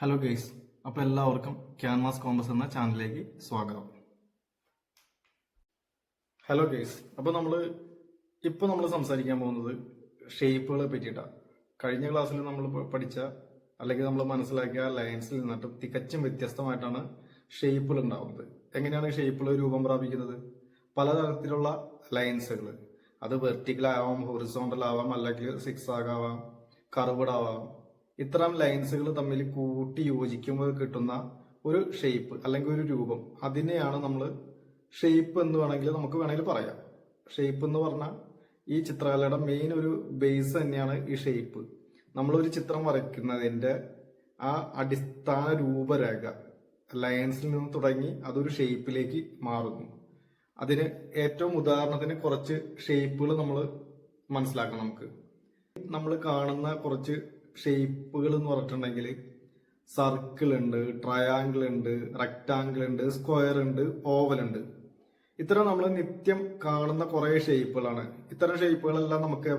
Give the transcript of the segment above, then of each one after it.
Hello guys, അപ്പോൾ എല്ലാവർക്കും canvas compass എന്ന ചാനലിലേക്ക് സ്വാഗതം. ഹലോ ഗെയ്സ്, അപ്പോൾ നമ്മൾ സംസാരിക്കാൻ പോകുന്നത് ഷേപ്പുകളെ പറ്റിയിട്ടാണ്. കഴിഞ്ഞ ക്ലാസ്സിൽ നമ്മൾ പഠിച്ച അല്ലെങ്കിൽ നമ്മൾ മനസ്സിലാക്കിയ ലൈൻസിൽ നിന്നിട്ട് തികച്ചും വ്യത്യസ്തമായിട്ടാണ് ഷേപ്പുകൾ ഉണ്ടാവുന്നത്. എങ്ങനെയാണ് ഷേപ്പുകൾ രൂപം പ്രാപിക്കുന്നത്? പലതരത്തിലുള്ള ലൈൻസുകൾ, അത് വെർട്ടിക്കൽ ആവാം, ഹൊറിസോണ്ടൽ ആവാം, അല്ലെങ്കിൽ സിക്സാഗ് ആവാം, കർവ്ഡ് ആവാം. ഇത്തരം ലൈൻസുകൾ തമ്മിൽ കൂട്ടി യോജിക്കുമ്പോൾ കിട്ടുന്ന ഒരു ഷേപ്പ് അല്ലെങ്കിൽ ഒരു രൂപം, അതിനെയാണ് നമ്മൾ ഷേപ്പ് എന്ന് വേണമെങ്കിൽ പറയാം. ഷേപ്പ് എന്ന് പറഞ്ഞാൽ ഈ ചിത്രകലയുടെ മെയിൻ ഒരു ബേസ് തന്നെയാണ് ഈ ഷേപ്പ്. നമ്മളൊരു ചിത്രം വരയ്ക്കുന്നതിൻ്റെ ആ അടിസ്ഥാന രൂപരേഖ ലൈൻസിൽ നിന്ന് തുടങ്ങി അതൊരു ഷേപ്പിലേക്ക് മാറുന്നു. അതിന് ഏറ്റവും ഉദാഹരണത്തിന് കുറച്ച് ഷേപ്പുകൾ നമ്മൾ മനസ്സിലാക്കണം. നമ്മൾ കാണുന്ന കുറച്ച് ഷേപ്പുകൾ എന്ന് പറഞ്ഞിട്ടുണ്ടെങ്കിൽ സർക്കിൾ ഉണ്ട്, ട്രയാങ്കിൾ ഉണ്ട്, റെക്ടാങ്കിൾ ഉണ്ട്, സ്ക്വയർ ഉണ്ട്, ഓവൽ ഉണ്ട്. ഇത്തരം നമ്മൾ നിത്യം കാണുന്ന കുറെ ഷേപ്പുകളാണ്. ഇത്തരം ഷേപ്പുകളെല്ലാം നമുക്ക്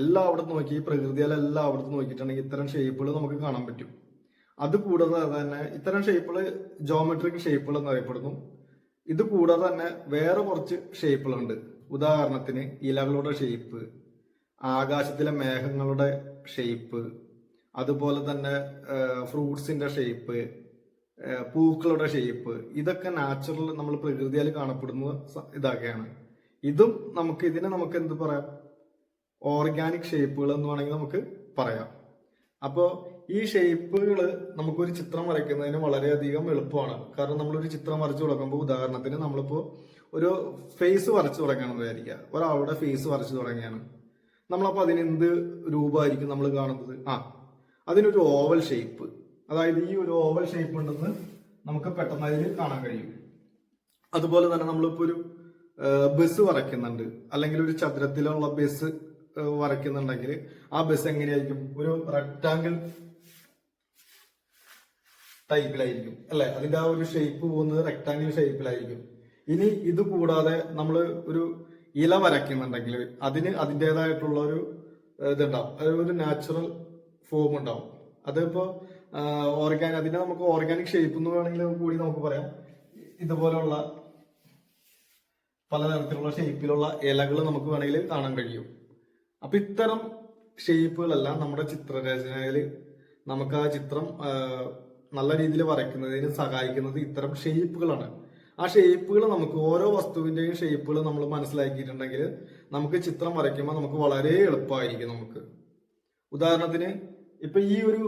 എല്ലായിടത്തും നോക്കി, പ്രകൃതിയിലെല്ലാം അവിടത്ത് നോക്കിയിട്ടുണ്ടെങ്കിൽ ഇത്തരം ഷേപ്പുകൾ നമുക്ക് കാണാൻ പറ്റും. അതുകൂടാതെ തന്നെ ഇത്തരം ഷേപ്പുകൾ ജോമെട്രിക് ഷേപ്പുകൾ എന്നറിയപ്പെടുന്നു. ഇത് കൂടാതെ തന്നെ വേറെ കുറച്ച് ഷേപ്പുകളുണ്ട്. ഉദാഹരണത്തിന് ഇലകളുടെ ഷേപ്പ്, ആകാശത്തിലെ മേഘങ്ങളുടെ ഷേപ്പ്, അതുപോലെ തന്നെ ഫ്രൂട്ട്സിന്റെ ഷേപ്പ്, പൂക്കളുടെ ഷേപ്പ്. ഇതൊക്കെ നാച്ചുറൽ നമ്മൾ പ്രകൃതിയിൽ കാണപ്പെടുന്ന ഇതൊക്കെയാണ്. ഇതിനെ നമുക്ക് എന്ത് പറയാം? ഓർഗാനിക് ഷേപ്പുകൾ എന്ന് വേണമെങ്കിൽ നമുക്ക് പറയാം. അപ്പോൾ ഈ ഷേപ്പുകൾ നമുക്കൊരു ചിത്രം വരയ്ക്കുന്നതിന് വളരെയധികം എളുപ്പമാണ്. കാരണം നമ്മളൊരു ചിത്രം വരച്ചു തുടങ്ങുമ്പോൾ, ഉദാഹരണത്തിന് നമ്മളിപ്പോൾ ഒരു ഫേസ് വരച്ചു തുടങ്ങുകയാണെന്ന് വിചാരിക്കുക. ഒരാളുടെ ഫേസ് വരച്ചു തുടങ്ങിയാണ്. നമ്മളപ്പോൾ അതിനെന്ത് രൂപമായിരിക്കും നമ്മൾ കാണുന്നത്? അതിനൊരു ഓവൽ ഷേപ്പ്. അതായത് ഈ ഒരു ഓവൽ ഷേപ്പ് ഉണ്ടെന്ന് നമുക്ക് പെട്ടെന്ന് അതിൽ കാണാൻ കഴിയും. അതുപോലെ തന്നെ നമ്മളിപ്പോൾ ഒരു ബസ് വരയ്ക്കുന്നുണ്ട്, അല്ലെങ്കിൽ ഒരു ചതുരത്തിലുള്ള ബസ് വരയ്ക്കുന്നുണ്ടെങ്കിൽ ആ ബസ് എങ്ങനെയായിരിക്കും? ഒരു റെക്ടാങ്കിൾ ടൈപ്പിലായിരിക്കും, അല്ലെ? അതിന്റെ ആ ഒരു ഷേപ്പ് പോകുന്നത് റെക്ടാങ്കിൾ ഷേപ്പിലായിരിക്കും. ഇനി ഇത് കൂടാതെ നമ്മൾ ഒരു ഇല വരയ്ക്കുന്നുണ്ടെങ്കിൽ അതിന് അതിൻ്റെതായിട്ടുള്ള ഒരു ഇതുണ്ടാവും, ഒരു നാച്ചുറൽ ഫോം ഉണ്ടാവും. അതിപ്പോ അതിനെ നമുക്ക് ഓർഗാനിക് ഷേപ്പ് എന്ന് വേണമെങ്കിൽ കൂടി നമുക്ക് പറയാം. ഇതുപോലുള്ള പലതരത്തിലുള്ള ഷേപ്പിലുള്ള ഇലകൾ നമുക്ക് വേണമെങ്കിൽ കാണാൻ കഴിയും. അപ്പൊ ഇത്തരം ഷേപ്പുകളെല്ലാം നമ്മുടെ ചിത്രരചനയിൽ നമുക്ക് ആ ചിത്രം നല്ല രീതിയിൽ വരയ്ക്കുന്നതിന് സഹായിക്കുന്നത് ഇത്തരം ഷേപ്പുകളാണ്. ആ ഷേപ്പുകൾ നമുക്ക് ഓരോ വസ്തുവിന്റെയും ഷേപ്പുകൾ നമ്മൾ മനസ്സിലാക്കിയിട്ടുണ്ടെങ്കിൽ നമുക്ക് ചിത്രം വരയ്ക്കുമ്പോൾ നമുക്ക് വളരെ എളുപ്പമായിരിക്കും. ഉദാഹരണത്തിന് ഇപ്പൊ ഈ ഒരു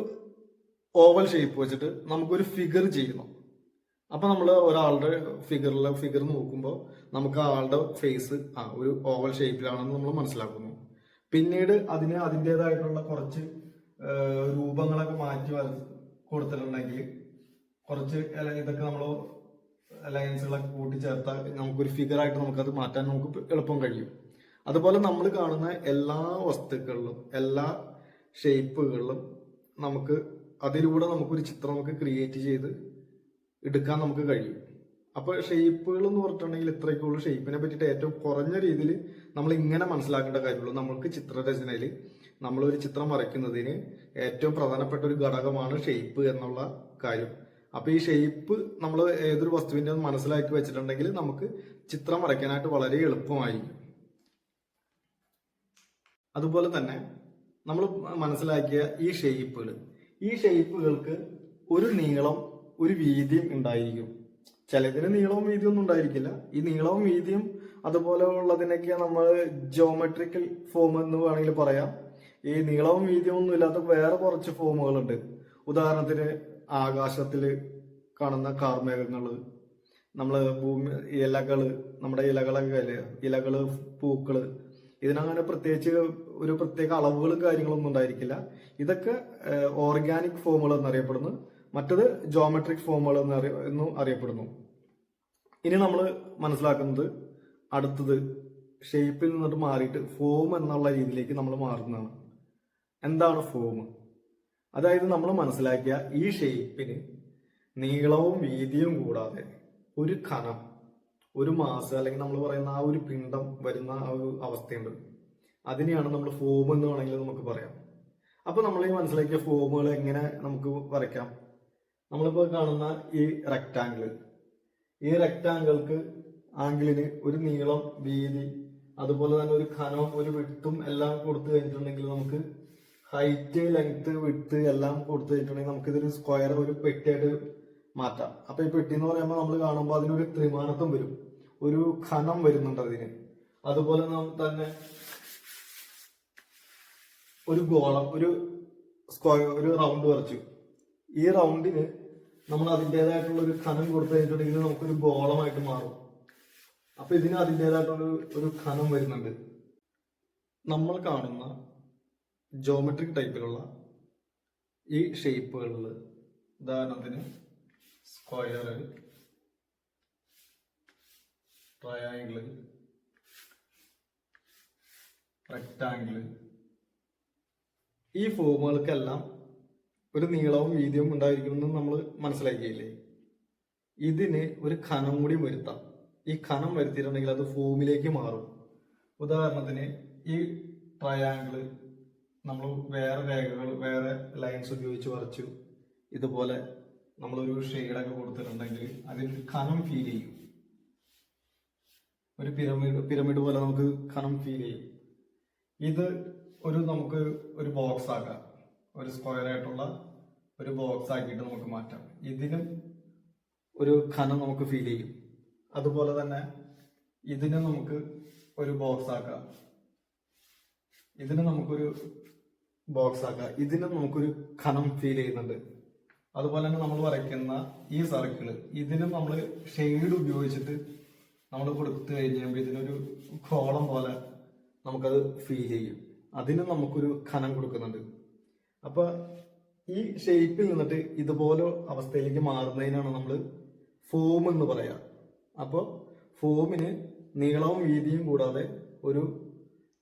ഓവൽ ഷേപ്പ് വെച്ചിട്ട് നമുക്കൊരു ഫിഗർ ചെയ്യണം. അപ്പൊ നമ്മൾ ഒരാളുടെ ഫിഗർ നോക്കുമ്പോൾ നമുക്ക് ആ ആളുടെ ഫേസ് ഒരു ഓവൽ ഷേപ്പിലാണെന്ന് നമ്മൾ മനസ്സിലാക്കുന്നു. പിന്നീട് അതിൻ്റെതായിട്ടുള്ള കുറച്ച് രൂപങ്ങളൊക്കെ മാറ്റി കൊടുത്തിട്ടുണ്ടെങ്കിൽ കുറച്ച് ഇതൊക്കെ നമ്മൾ ലൈൻസുകളൊക്കെ കൂട്ടിച്ചേർത്താൽ നമുക്കൊരു ഫിഗറായിട്ട് നമുക്കത് മാറ്റാൻ നമുക്ക് എളുപ്പം കഴിയും. അതുപോലെ നമ്മൾ കാണുന്ന എല്ലാ വസ്തുക്കളിലും എല്ലാ ഷേപ്പുകളിലും നമുക്ക് അതിലൂടെ നമുക്കൊരു ചിത്രം ക്രിയേറ്റ് ചെയ്ത് എടുക്കാൻ നമുക്ക് കഴിയും. അപ്പൊ ഷേപ്പുകൾ എന്ന് പറഞ്ഞിട്ടുണ്ടെങ്കിൽ ഇത്രയൊക്കെയുള്ള ഷേപ്പിനെ പറ്റിയിട്ട് ഏറ്റവും കുറഞ്ഞ രീതിയിൽ നമ്മൾ ഇങ്ങനെ മനസ്സിലാക്കേണ്ട കാര്യമുള്ളൂ. നമ്മൾക്ക് ചിത്രരചനയിൽ നമ്മളൊരു ചിത്രം വരയ്ക്കുന്നതിന് ഏറ്റവും പ്രധാനപ്പെട്ട ഒരു ഘടകമാണ് ഷേപ്പ് എന്നുള്ള കാര്യം. അപ്പൊ ഈ ഷേപ്പ് നമ്മൾ ഏതൊരു വസ്തുവിന്റെ മനസ്സിലാക്കി വെച്ചിട്ടുണ്ടെങ്കിൽ നമുക്ക് ചിത്രം വരയ്ക്കാനായിട്ട് വളരെ എളുപ്പമായിരിക്കും. അതുപോലെ തന്നെ നമ്മൾ മനസ്സിലാക്കിയ ഈ ഷേപ്പുകൾക്ക് ഒരു നീളം ഒരു വീതിയും ഉണ്ടായിരിക്കും. ചിലതിന് നീളവും വീതിയും ഒന്നും ഉണ്ടായിരിക്കില്ല. ഈ നീളവും വീതിയും അതുപോലെ ഉള്ളതിനൊക്കെ നമ്മൾ ജോമെട്രിക്കൽ ഫോം എന്ന് വേണമെങ്കിൽ പറയാം. ഈ നീളവും വീതിയും ഒന്നും ഇല്ലാത്ത വേറെ കുറച്ച് ഫോമുകളുണ്ട്. ഉദാഹരണത്തിന് ആകാശത്തിൽ കാണുന്ന കാർമേഘങ്ങള്, നമ്മള് നമ്മുടെ ഇലകള്, പൂക്കള്, ഇതിനങ്ങനെ ഒരു പ്രത്യേക അളവുകളും കാര്യങ്ങളൊന്നും ഉണ്ടായിരിക്കില്ല. ഇതൊക്കെ ഓർഗാനിക് ഫോമുകൾ എന്നറിയപ്പെടുന്നു. മറ്റത് ജോമെട്രിക് ഫോമുകൾ എന്നും അറിയപ്പെടുന്നു. ഇനി നമ്മൾ മനസ്സിലാക്കുന്നത് അടുത്തത് ഷേപ്പിൽ നിന്നിട്ട് മാറിയിട്ട് ഫോം എന്നുള്ള രീതിയിലേക്ക് നമ്മൾ മാറുന്നതാണ്. എന്താണ് ഫോം? അതായത് നമ്മൾ മനസ്സിലാക്കിയ ഈ ഷേപ്പിന് നീളവും വീതിയും കൂടാതെ ഒരു കനം, ഒരു മാസ്, അല്ലെങ്കിൽ നമ്മൾ പറയുന്ന ആ ഒരു പിണ്ഡം വരുന്ന ആ ഒരു അവസ്ഥയുണ്ട്. അതിനെയാണ് നമ്മൾ ഫോം എന്ന് വേണമെങ്കിൽ നമുക്ക് പറയാം. അപ്പൊ നമ്മൾ ഈ മനസ്സിലാക്കിയ ഫോമുകൾ എങ്ങനെ നമുക്ക് വരയ്ക്കാം? നമ്മളിപ്പോൾ കാണുന്ന ഈ റെക്റ്റാങ്കിൾക്ക് ആംഗിളിന് ഒരു നീളം, വീതി, അതുപോലെ തന്നെ ഒരു ഘനവും ഒരു വിട്ടും എല്ലാം കൊടുത്തു കഴിഞ്ഞിട്ടുണ്ടെങ്കിൽ നമുക്ക് ഹൈറ്റ്, ലെങ്ത്, വിട്ട് എല്ലാം കൊടുത്തു കഴിഞ്ഞിട്ടുണ്ടെങ്കിൽ നമുക്ക് ഇതൊരു സ്ക്വയർ, ഒരു പെട്ടിയായിട്ട് മാറ്റാം. അപ്പൊ ഈ പെട്ടി എന്ന് പറയുമ്പോൾ നമ്മൾ കാണുമ്പോൾ അതിനൊരു ത്രിമാനത്വം വരും, ഒരു ഘനം വരുന്നുണ്ട് അതിന്. അതുപോലെ തന്നെ ഒരു ഗോളം, ഒരു സ്ക്വയർ, ഒരു റൗണ്ട് വരച്ചു. ഈ റൗണ്ടിന് നമ്മൾ അതിൻ്റെതായിട്ടുള്ള ഒരു ഘനം കൊടുത്തു കഴിഞ്ഞിട്ടുണ്ടെങ്കിൽ നമുക്കൊരു ഗോളമായിട്ട് മാറും. അപ്പൊ ഇതിന് അതിൻ്റെതായിട്ടുള്ള ഒരു ഘനം വരുന്നുണ്ട്. നമ്മൾ കാണുന്ന ജോമെട്രിക് ടൈപ്പിലുള്ള ഈ ഷേപ്പുകളിൽ ഉദാഹരണത്തിന് സ്ക്വയർ, ട്രയാങ്കിള്, റെക്ടാങ്കിള്, ഈ ഫോമുകൾക്കെല്ലാം ഒരു നീളവും വീതിയും ഉണ്ടായിരിക്കുമെന്ന് നമ്മൾ മനസ്സിലാക്കിയില്ലേ. ഇതിന് ഒരു ഘനം കൂടി വരുത്താം. ഈ ഘനം വരുത്തിയിട്ടുണ്ടെങ്കിൽ അത് ഫോമിലേക്ക് മാറും. ഉദാഹരണത്തിന് ഈ ട്രയാങ്കിള് നമ്മൾ വേറെ രേഖകൾ, വേറെ ലൈൻസ് ഉപയോഗിച്ച് വരച്ചു. ഇതുപോലെ നമ്മളൊരു ഷെയ്ഡൊക്കെ കൊടുത്തിട്ടുണ്ടെങ്കിൽ അതിന് ഘനം ഫീൽ ചെയ്യും. ഒരു പിരമിഡ് പോലെ നമുക്ക് ഘനം ഫീൽ ചെയ്യും. ഇത് നമുക്ക് ഒരു ബോക്സ് ആക്കാം, ഒരു സ്ക്വയർ ആയിട്ടുള്ള ഒരു ബോക്സ് ആക്കിയിട്ട് നമുക്ക് മാറ്റാം. ഇതിനും ഒരു ഘനം നമുക്ക് ഫീൽ ചെയ്യും. അതുപോലെ തന്നെ ഇതിനെ നമുക്ക് ഒരു ബോക്സ് ആക്കാം, ഇതിന് നമുക്കൊരു ബോക്സ് ആക്കാം, ഇതിനും നമുക്കൊരു ഘനം ഫീൽ ചെയ്യുന്നുണ്ട്. അതുപോലെ തന്നെ നമ്മൾ വരയ്ക്കുന്ന ഈ സർക്കിള്, ഇതിനും നമ്മൾ ഷെയ്ഡ് ഉപയോഗിച്ചിട്ട് നമ്മൾ കൊടുത്തു കഴിഞ്ഞാൽ ഇതിനൊരു കോളം പോലെ നമുക്കത് ഫീൽ ചെയ്യും. അതിനും നമുക്കൊരു ഘനം കൊടുക്കുന്നുണ്ട്. അപ്പൊ ഈ ഷേപ്പിൽ നിന്നിട്ട് ഇതുപോലെ അവസ്ഥയിലേക്ക് മാറുന്നതിനാണ് നമ്മൾ ഫോം എന്ന് പറയാ. അപ്പോൾ ഫോമിന് നീളവും വീതിയും കൂടാതെ ഒരു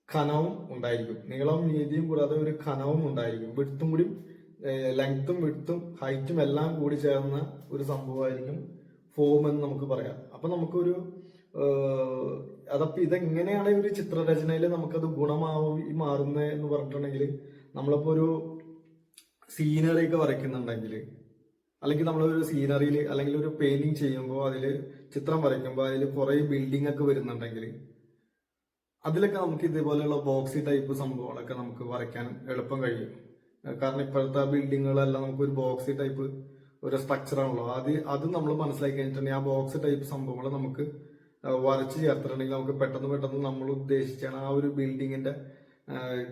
ഘനവും ഉണ്ടായിരിക്കും. നീളവും വീതിയും കൂടാതെ ഒരു ഘനവും ഉണ്ടായിരിക്കും. വിഡ്ത്തും കൂടി, ലെങ്ത്തും വിഡ്ത്തും ഹൈറ്റും എല്ലാം കൂടി ചേർന്ന ഒരു സംഭവമായിരിക്കും ഫോം എന്ന് നമുക്ക് പറയാം. അപ്പൊ നമുക്കൊരു അതപ്പോ ഇതെങ്ങനെയാണ് ഒരു ചിത്രരചനയിൽ നമുക്കത് ഗുണമാവി മാറുന്നത് എന്ന് പറഞ്ഞിട്ടുണ്ടെങ്കിൽ, നമ്മളിപ്പോ ഒരു സീനറി ഒക്കെ വരയ്ക്കുന്നുണ്ടെങ്കിൽ, അല്ലെങ്കിൽ നമ്മളൊരു സീനറിയിൽ അല്ലെങ്കിൽ ഒരു പെയിന്റിങ് ചെയ്യുമ്പോൾ അതിൽ ചിത്രം വരയ്ക്കുമ്പോൾ അതിൽ കുറെ ബിൽഡിംഗ് ഒക്കെ വരുന്നുണ്ടെങ്കിൽ അതിലൊക്കെ നമുക്ക് ഇതേപോലെയുള്ള ബോക്സി ടൈപ്പ് സംഭവങ്ങളൊക്കെ നമുക്ക് വരയ്ക്കാൻ എളുപ്പം കഴിയും. കാരണം ഇപ്പോഴത്തെ ബിൽഡിങ്ങുകളെല്ലാം നമുക്ക് ഒരു ബോക്സി ടൈപ്പ് ഒരു സ്ട്രക്ചറാണല്ലോ. അത് നമ്മൾ മനസ്സിലാക്കി കഴിഞ്ഞിട്ടുണ്ടെങ്കിൽ ആ ബോക്സ് ടൈപ്പ് സംഭവങ്ങൾ നമുക്ക് വരച്ച് ചേർത്തിട്ടുണ്ടെങ്കിൽ നമുക്ക് പെട്ടെന്ന് നമ്മൾ ഉദ്ദേശിച്ചാണ് ആ ഒരു ബിൽഡിങ്ങിന്റെ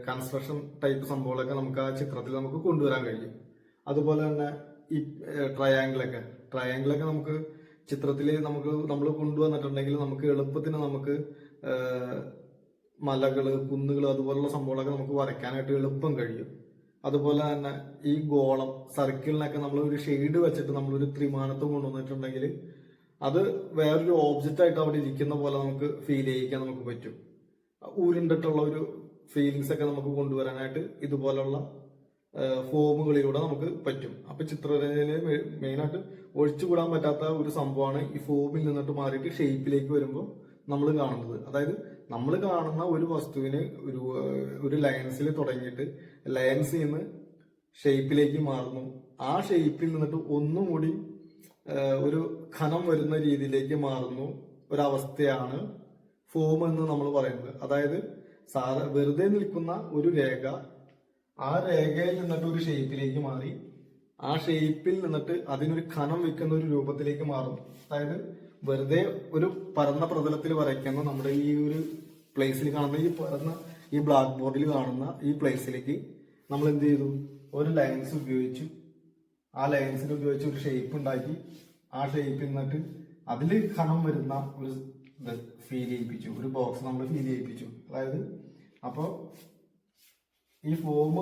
കൺസ്ട്രക്ഷൻ ടൈപ്പ് സംഭവങ്ങളൊക്കെ നമുക്ക് ആ ചിത്രത്തിൽ നമുക്ക് കൊണ്ടുവരാൻ കഴിയും. അതുപോലെ തന്നെ ഈ ട്രയാങ്കിളൊക്കെ നമുക്ക് ചിത്രത്തിൽ നമ്മൾ കൊണ്ടുവന്നിട്ടുണ്ടെങ്കിൽ നമുക്ക് എളുപ്പത്തിന് നമുക്ക് മലകള്, കുന്നുകൾ, അതുപോലുള്ള സംഭവങ്ങളൊക്കെ നമുക്ക് വരയ്ക്കാനായിട്ട് എളുപ്പം കഴിയും. അതുപോലെ തന്നെ ഈ ഗോളം, സർക്കിളിനൊക്കെ നമ്മൾ ഒരു ഷെയ്ഡ് വെച്ചിട്ട് നമ്മളൊരു ത്രിമാനത്വം കൊണ്ടുവന്നിട്ടുണ്ടെങ്കിൽ അത് വേറൊരു ഓബ്ജക്റ്റ് ആയിട്ട് അവിടെ ഇരിക്കുന്ന പോലെ നമുക്ക് ഫീൽ ചെയ്യിക്കാൻ നമുക്ക് പറ്റും. ഊരിണ്ടിട്ടുള്ള ഒരു ഫീലിങ്സ് ഒക്കെ നമുക്ക് കൊണ്ടുവരാനായിട്ട് ഇതുപോലുള്ള ഫോമുകളിലൂടെ നമുക്ക് പറ്റും. അപ്പൊ ചിത്രരചനയിൽ മെയിനായിട്ട് ഒഴിച്ചുകൂടാൻ പറ്റാത്ത ഒരു സംഭവമാണ് ഈ ഫോമിൽ നിന്നിട്ട് മാറിയിട്ട് ഷേപ്പിലേക്ക് വരുമ്പോൾ നമ്മൾ കാണുന്നത്. അതായത് നമ്മൾ കാണുന്ന ഒരു വസ്തുവിന് ഒരു ലൈൻസിൽ തുടങ്ങിയിട്ട് ലൈൻസിൽ നിന്ന് ഷേപ്പിലേക്ക് മാറുന്നു. ആ ഷേപ്പിൽ നിന്നിട്ട് ഒന്നും കൂടി ഒരു ഘനം വരുന്ന രീതിയിലേക്ക് മാറുന്നു ഒരവസ്ഥയാണ് ഫോം എന്ന് നമ്മൾ പറയുന്നത്. അതായത് വെറുതെ നിൽക്കുന്ന ഒരു രേഖ ആ രേഖയിൽ നിന്നിട്ട് ഒരു ഷേപ്പിലേക്ക് മാറി, ആ ഷേപ്പിൽ നിന്നിട്ട് അതിനൊരു ഘനം വെക്കുന്ന ഒരു രൂപത്തിലേക്ക് മാറും. അതായത് വെറുതെ ഒരു പരന്ന പ്രതലത്തിൽ വരയ്ക്കുന്ന നമ്മുടെ ഈ ഒരു പ്ലേസിൽ കാണുന്ന ഈ ബ്ലാക്ക് ബോർഡിൽ കാണുന്ന ഈ പ്ലേസിലേക്ക് നമ്മൾ എന്ത് ചെയ്തു, ഒരു ലൈൻസ് ഉപയോഗിച്ചു. ആ ലൈൻസിൽ ഉപയോഗിച്ച് ഒരു ഷേപ്പ് ഉണ്ടാക്കി. ആ ഷേപ്പിൽ നിന്നിട്ട് അതിൽ ഘനം വരുന്ന ഒരു ഫീൽ ചെയ്യിപ്പിച്ചു, ഒരു ബോക്സ് നമ്മൾ ഫീൽ ചെയ്യിപ്പിച്ചു. അതായത് അപ്പോൾ ഈ ഫോം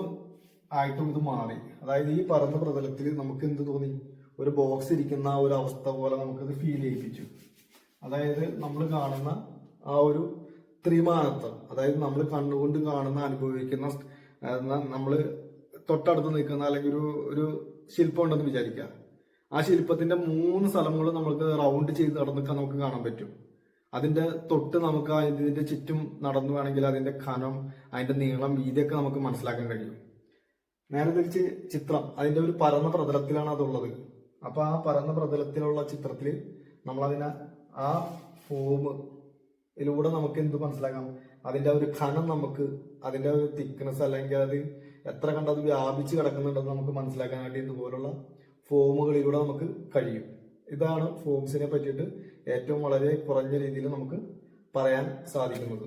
ആയിട്ടും ഇത് മാറി. അതായത് ഈ പരന്ന പ്രതലത്തിൽ നമുക്ക് എന്ത് തോന്നി, ഒരു ബോക്സ് ഇരിക്കുന്ന ആ ഒരു അവസ്ഥ പോലെ നമുക്കത് ഫീൽ ചെയ്യിപ്പിച്ചു. അതായത് നമ്മൾ കാണുന്ന ആ ഒരു ത്രിമാനത്വം, അതായത് നമ്മൾ കണ്ണുകൊണ്ട് കാണുന്ന, അനുഭവിക്കുന്ന, നമ്മൾ തൊട്ടടുത്ത് നിൽക്കുന്ന അല്ലെങ്കിൽ ഒരു ശില്പം ഉണ്ടെന്ന് വിചാരിക്കുക. ആ ശില്പത്തിന്റെ 3 സ്ഥലങ്ങൾ നമുക്ക് റൗണ്ട് ചെയ്ത് നടന്നിക്കാൻ നമുക്ക് കാണാൻ പറ്റും. അതിന്റെ തൊട്ട് നമുക്ക് ഇതിന്റെ ചുറ്റും നടന്നു വേണമെങ്കിൽ അതിന്റെ ഘനം, അതിന്റെ നീളം, വീതിയൊക്കെ നമുക്ക് മനസ്സിലാക്കാൻ കഴിയും. നേരെ തിരിച്ച് ചിത്രം അതിന്റെ ഒരു പരന്ന പ്രതലത്തിലാണ് അതുള്ളത്. അപ്പൊ ആ പരന്ന പ്രതലത്തിലുള്ള ചിത്രത്തിൽ നമ്മളതിനെ ആ ഫോമിലൂടെ നമുക്ക് എന്ത് മനസ്സിലാക്കാം, അതിന്റെ ഒരു ഘനം നമുക്ക്, അതിന്റെ ഒരു തിക്നെസ് അല്ലെങ്കിൽ അത് എത്ര കണ്ട് അത് വ്യാപിച്ച് കിടക്കുന്നുണ്ടെന്ന് നമുക്ക് മനസ്സിലാക്കാനായിട്ട് ഇതുപോലുള്ള ഫോമുകളിലൂടെ നമുക്ക് കഴിയും. ഇതാണ് ഫോംസിനെ പറ്റിയിട്ട് ഏറ്റവും വളരെ കുറഞ്ഞ രീതിയിൽ നമുക്ക് പറയാൻ സാധിക്കുന്നത്.